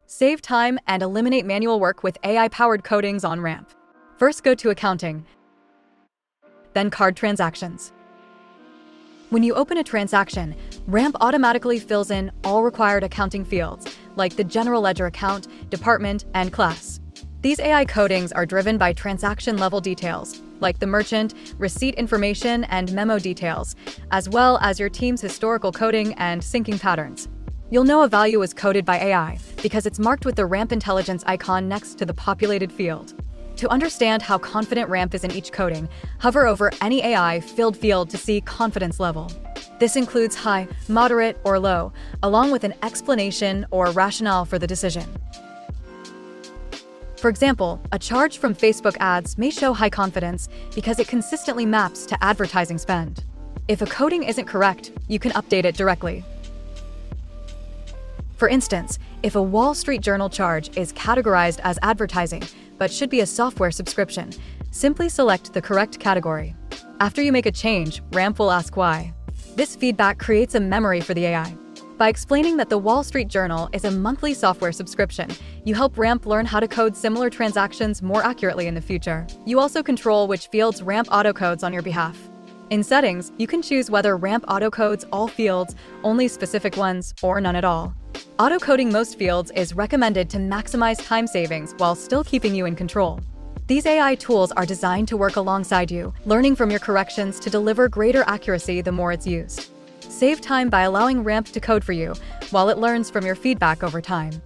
Save time and eliminate manual work with AI-powered codings on Ramp. First, go to Accounting, then Card Transactions. When you open a transaction, Ramp automatically fills in all required accounting fields, like the general ledger account, department, and class. These AI codings are driven by transaction-level details, like the merchant, receipt information, and memo details, as well as your team's historical coding and syncing patterns. You'll know a value is coded by AI because it's marked with the Ramp Intelligence icon next to the populated field. To understand how confident Ramp is in each coding, hover over any AI-filled field to see confidence level. This includes high, moderate, or low, along with an explanation or rationale for the decision. For example, a charge from Facebook ads may show high confidence because it consistently maps to advertising spend. If a coding isn't correct, you can update it directly. For instance, if a Wall Street Journal charge is categorized as advertising but should be a software subscription, simply select the correct category. After you make a change, Ramp will ask why. This feedback creates a memory for the AI. By explaining that the Wall Street Journal is a monthly software subscription, you help Ramp learn how to code similar transactions more accurately in the future. You also control which fields Ramp autocodes on your behalf. In Settings, you can choose whether Ramp autocodes all fields, only specific ones, or none at all. Autocoding most fields is recommended to maximize time savings while still keeping you in control. These AI tools are designed to work alongside you, learning from your corrections to deliver greater accuracy the more it's used. Save time by allowing Ramp to code for you, while it learns from your feedback over time.